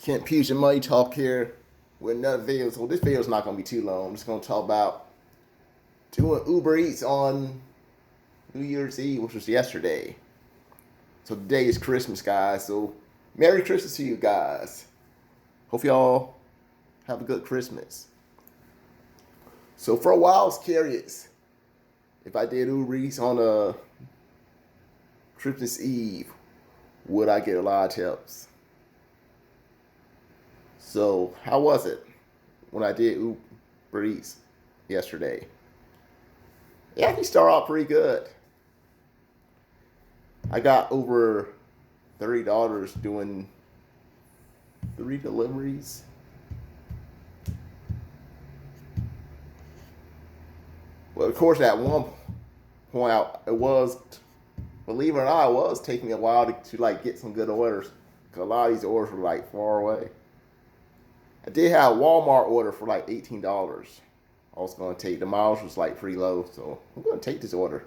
Kent Pews and Money Talk here with another video. So this video is not going to be too long. I'm just going to talk about doing Uber Eats on New Year's Eve, which was yesterday. So today is Christmas, guys. So Merry Christmas to you guys. Hope y'all have a good Christmas. So for a while I was curious if I did Uber Eats on a Christmas Eve, would I get a lot of tips? So how was it when I did Uber Eats yesterday? It actually started out pretty good. I got over $30 doing 3 deliveries. Well, of course, at one point, it was, believe it or not, it was taking me a while to like get some good orders. Cause a lot of these orders were like far away. I did have a Walmart order for like $18. I was going to take, the miles was like pretty low, so I'm going to take this order.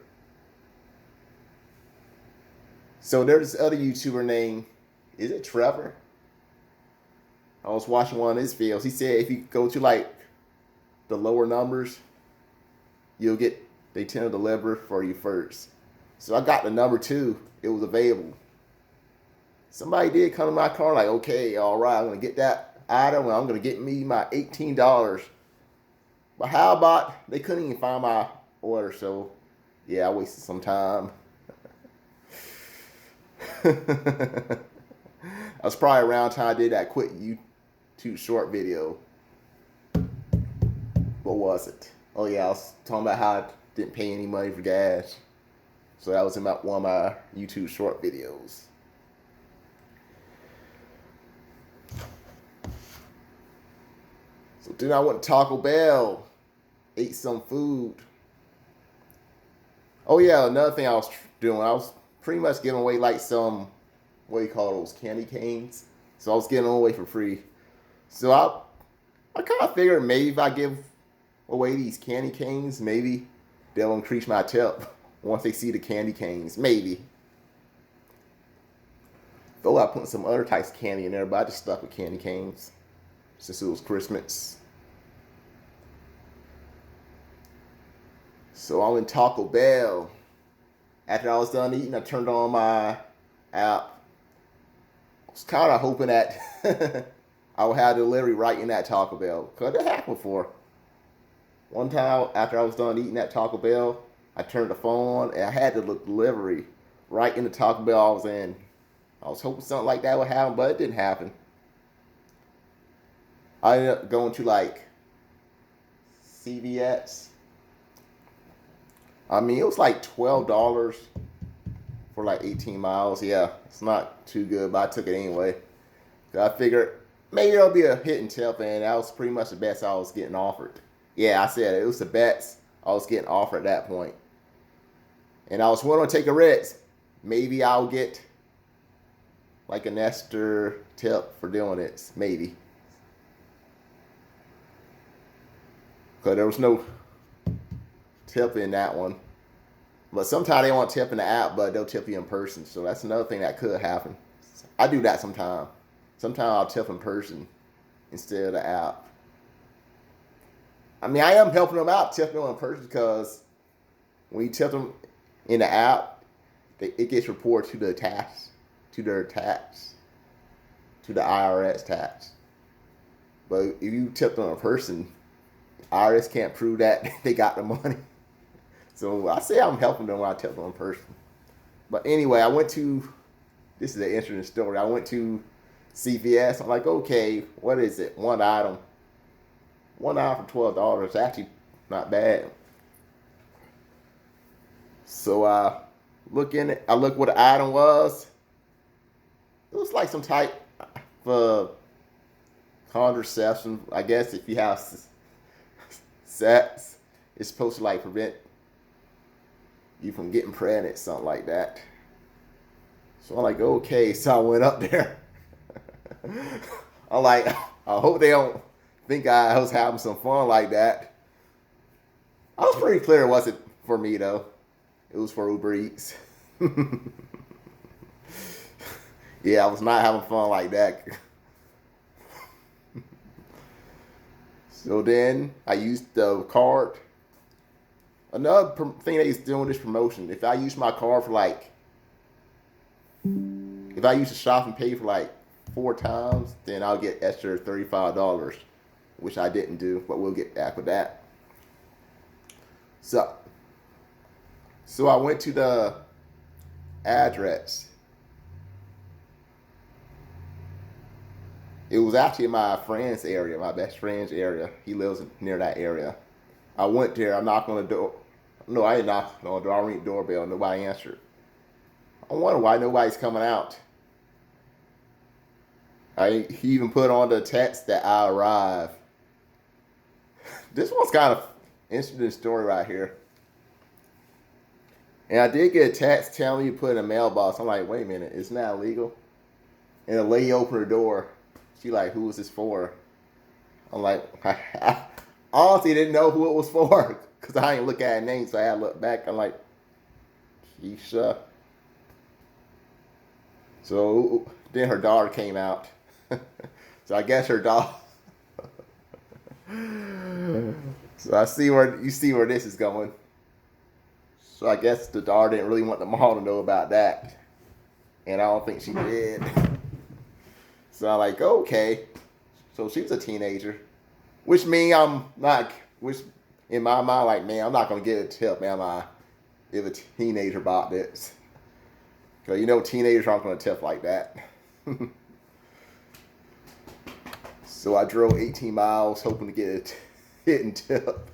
So there's this other YouTuber named, is it Trevor? I was watching one of his videos. He said if you go to like the lower numbers, they tend to deliver for you first. So I got the number 2. It was available. Somebody did come to my car like, okay, all right, I'm going to get that item and I'm going to get me my $18. But how about they couldn't even find my order, so yeah, I wasted some time. I was probably around time I did that quick YouTube short video. What was it? Oh yeah, I was talking about how I didn't pay any money for gas. So that was in one of my YouTube short videos. So then I went to Taco Bell, ate some food. Oh yeah, another thing I was doing, I was pretty much giving away like some, what do you call those, candy canes? So I was giving them away for free. So I kind of figured maybe if I give away these candy canes, maybe they'll increase my tip once they see the candy canes, maybe. Though I put some other types of candy in there, but I just stuck with candy canes since it was Christmas. So I went to Taco Bell. After I was done eating, I turned on my app. I was kind of hoping that I would have delivery right in that Taco Bell, because it happened before. One time after I was done eating at Taco Bell, I turned the phone on and I had the delivery right in the Taco Bell I was in. I was hoping something like that would happen, but it didn't happen. I ended up going to like CVS. I mean, it was like $12 for like 18 miles. Yeah, it's not too good, but I took it anyway. I figured maybe it'll be a hit and tip, and that was pretty much the best I was getting offered. Yeah, I said it was the best I was getting offered at that point. And I was willing to take a risk. Maybe I'll get like an extra tip for doing it. Maybe. Because there was no tip in that one. But sometimes they won't tip in the app, but they'll tip you in person. So that's another thing that could happen. I do that sometimes. Sometimes I'll tip in person instead of the app. I mean, I am helping them out, tipping them in person, because when you tip them in the app, it gets reported to the tax, to their tax, to the IRS tax. But if you tip them in person, IRS can't prove that they got the money. So I say I'm helping them when I tip them in person. But anyway, this is an interesting story. I went to CVS. I'm like, okay, what is it? One item for $12. It's actually not bad. So I look what the item was. It was like some type of contraception. I guess if you have sex, it's supposed to like prevent you from getting pregnant, something like that. So I'm like, okay. So I went up there. I'm like, I hope they don't think I was having some fun like that. I was pretty clear it wasn't for me though. It was for Uber Eats. Yeah, I was not having fun like that. So then I used the card. Another thing they used doing this promotion. If I use my card for like, if I use the shop and pay for like 4 times, then I'll get extra $35, which I didn't do, but we'll get back with that. So, I went to the address. It was actually in my friend's area, my best friend's area. He lives near that area. I went there. I knocked on the door. No, I didn't knock on the door. I rang the doorbell. Nobody answered. I wonder why nobody's coming out. He even put on the text that I arrived. This one's kind of interesting story right here. And I did get a text telling me to put in a mailbox. I'm like, wait a minute, isn't that illegal? And the lady opened her door. She like, who was this for? I'm like, I honestly didn't know who it was for because I didn't look at her name, so I had to look back. I'm like, Keisha. So then her daughter came out. So I guess her daughter. So I see where this is going. So I guess the daughter didn't really want the mom to know about that, and I don't think she did. So I'm like, okay. So she's a teenager, which means I'm not. Which in my mind, like, man, I'm not gonna get a tip, man. If a teenager bought this, because teenagers aren't gonna tip like that. So I drove 18 miles hoping to get a hidden tip.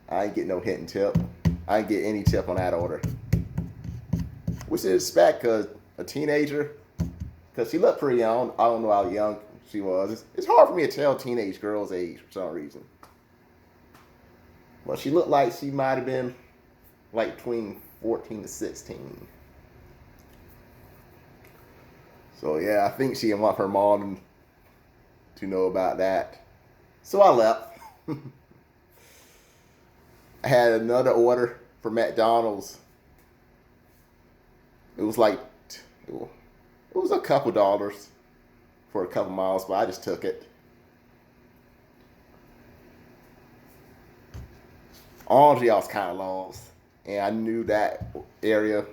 I ain't get no hidden tip. I didn't get any tip on that order. Which is expect because a teenager, because she looked pretty young. I don't know how young she was. It's hard for me to tell teenage girls' age for some reason. But she looked like she might have been like between 14 to 16. So yeah, I think she didn't want her mom to know about that. So I left. I had another order for McDonald's. It was a couple dollars for a couple miles, but I just took it. Honestly, I was kind of lost, and I knew that area.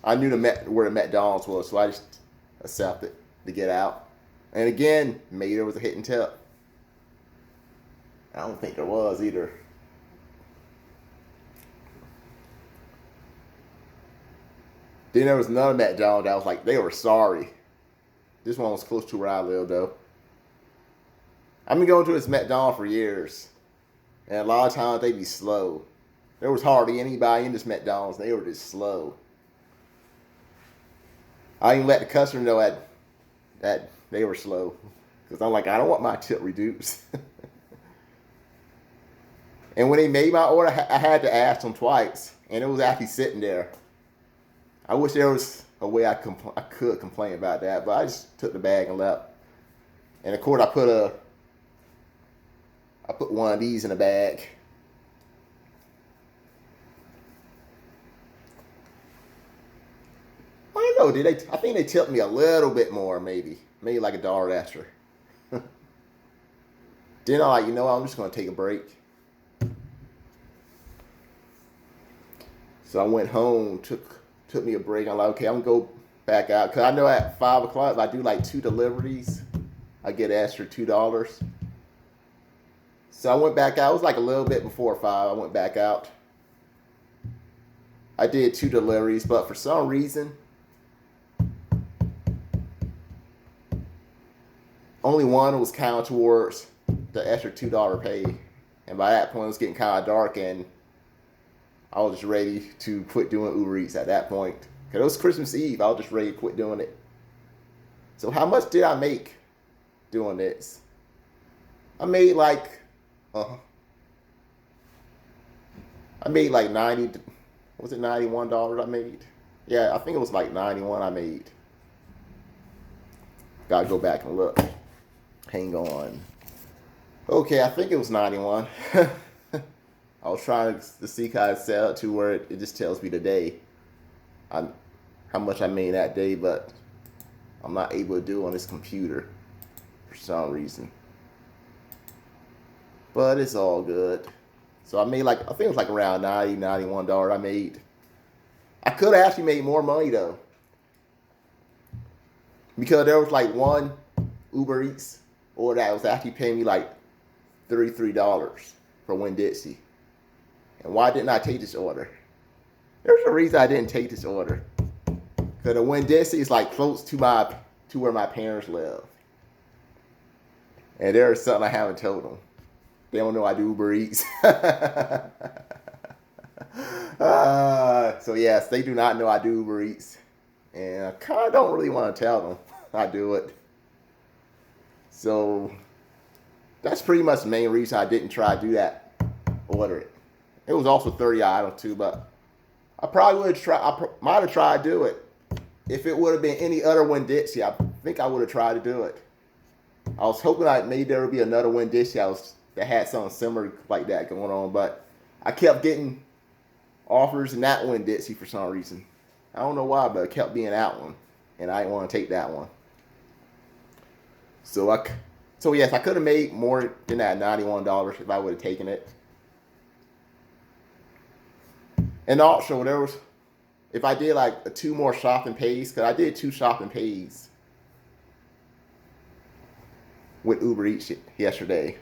I knew where the McDonald's was, so I just accepted to get out. And again, maybe there was a hidden tip. I don't think there was either. Then there was another McDonald's that was like, they were sorry. This one was close to where I live, though. I've been going to this McDonald's for years. And a lot of times they be slow. There was hardly anybody in this McDonald's. They were just slow. I even let the customer know that they were slow. Because I'm like, I don't want my tip reduced. And when they made my order, I had to ask them twice. And it was actually sitting there. I wish there was a way I could complain about that, but I just took the bag and left. And of course, I put one of these in the bag. I don't know. I think they tipped me a little bit more, maybe like $1 extra. Then I'm like, I'm just gonna take a break. So I went home, took me a break. I'm like, okay, I'm gonna go back out because I know at 5 o'clock if I do like 2 deliveries, I get an extra $2. So I went back out. It was like a little bit before 5. I went back out. I did 2 deliveries, but for some reason, only one was counted towards the extra $2 pay. And by that point, it was getting kind of dark, and I was just ready to quit doing Uber Eats at that point. Because it was Christmas Eve. I was just ready to quit doing it. So how much did I make doing this? I made like 90, was it $91 I made? Yeah, I think it was like 91 I made. Gotta go back and look. Hang on. Okay, I think it was 91. I was trying to see how I sell it to where it just tells me the day. How much I made that day, but I'm not able to do it on this computer for some reason. But it's all good. So I made like, I think it was like around $91 I made. I could have actually made more money though. Because there was like one Uber Eats order that was actually paying me like $33 for Winn-Dixie. And why didn't I take this order? There's a reason I didn't take this order. Because the Winn-Dixie is like close to where my parents live. And there's something I haven't told them. They don't know I do Uber Eats. So yes, they do not know I do Uber Eats. And I kind of don't really want to tell them I do it. So that's pretty much the main reason I didn't try to do that. Order it. It was also 30 items too, but I probably would have tried. Might have tried to do it. If it would have been any other Winn-Dixie, I think I would have tried to do it. I was hoping maybe there would be another Winn-Dixie that had something similar like that going on, but I kept getting offers in that Winn-Dixie for some reason. I don't know why, but it kept being that one, and I didn't want to take that one. So yes, I could have made more than that $91 if I would have taken it. And also, if I did like 2 more shopping pays, because I did 2 shopping pays with Uber Eats yesterday,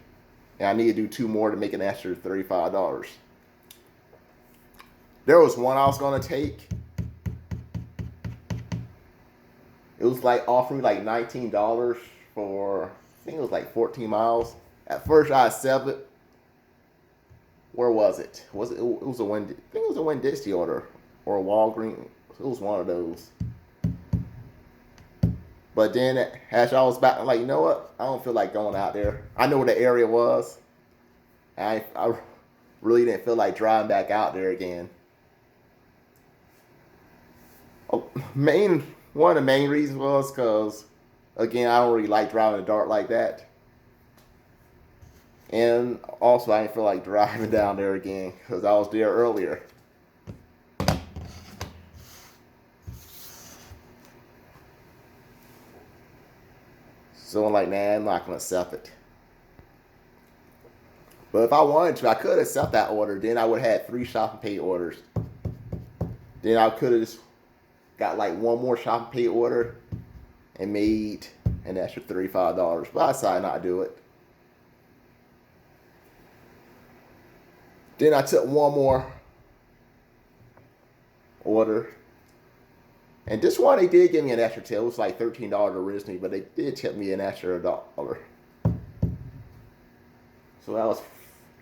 and I need to do 2 more to make an extra $35. There was one I was gonna take. It was like offering like $19 for, I think it was like 14 miles. At first I accepted it. Where was it? It was a I think it was a Winn-Dixie order or a Walgreens. It was one of those. But then as I was back, I'm like, you know what? I don't feel like going out there. I know where the area was. I really didn't feel like driving back out there again. One of the main reasons was because, again, I don't really like driving in the dark like that. And also, I didn't feel like driving down there again because I was there earlier. So I'm like, nah, I'm not going to accept it. But if I wanted to, I could accept that order. Then I would have had 3 shopping pay orders. Then I could have just got like 1 more shopping pay order and made an extra $35. But I decided not to do it. Then I took 1 more order. And this one, they did give me an extra tip. It was like $13 originally, but they did tip me an extra $1. So that was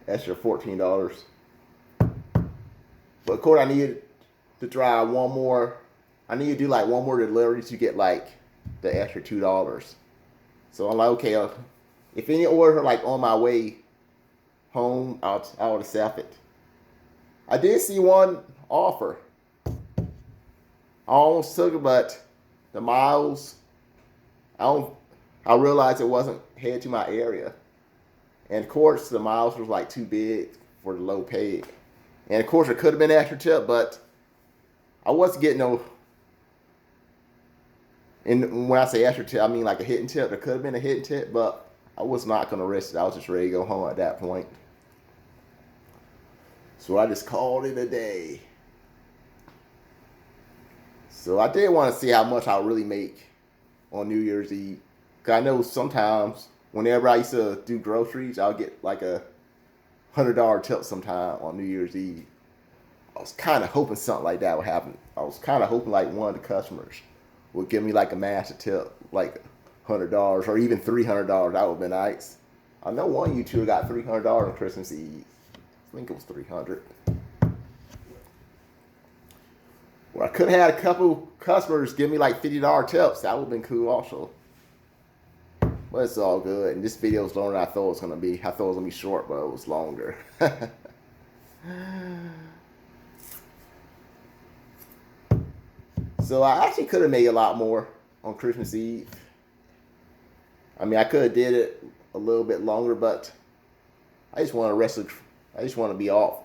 extra $14. But of course, I needed to drive 1 more. I need to do like 1 more delivery to get like the extra $2. So I'm like, okay, if any order like on my way home, I would accept it. I did see one offer. I almost took it, but the miles, I realized it wasn't headed to my area. And of course, the miles was like too big for the low pay. And of course, it could have been an extra tip, but I wasn't getting no. And when I say extra tip, I mean like a hidden tip. There could have been a hidden tip, but I was not going to risk it. I was just ready to go home at that point. So I just called it a day. So I did want to see how much I really make on New Year's Eve. Because I know sometimes, whenever I used to do groceries, I'll get like a $100 tip sometime on New Year's Eve. I was kind of hoping something like that would happen. I was kind of hoping like one of the customers would give me like a massive tip, like $100 or even $300. That would have been nice. I know one YouTuber got $300 on Christmas Eve. I think it was $300. Well, I could have had a couple customers give me like $50 tips. That would have been cool also. But it's all good. And this video is longer than I thought it was going to be. I thought it was going to be short, but it was longer. So I actually could have made a lot more on Christmas Eve. I mean, I could have did it a little bit longer, but I just want to rest. I just want to be off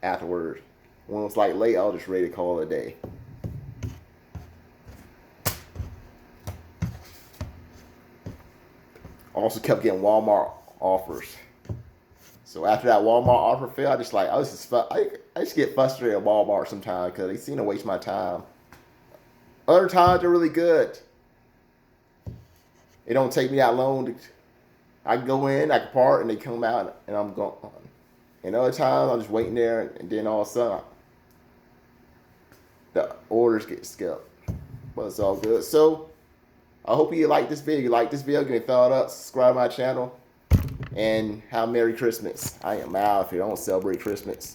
afterwards. When it's like late, I was just ready to call it a day. Also kept getting Walmart offers. So after that Walmart offer failed, I just get frustrated at Walmart sometimes because they seem to waste my time. Other times they're really good. It don't take me that long to. I can go in, I can park, and they come out, and I'm gone. And other times I'm just waiting there, and then all of a sudden the orders get skipped. But it's all good. So I hope you like this video. If you like this video, give me a thumbs up, subscribe to my channel, and have a Merry Christmas. I am out if you don't celebrate Christmas.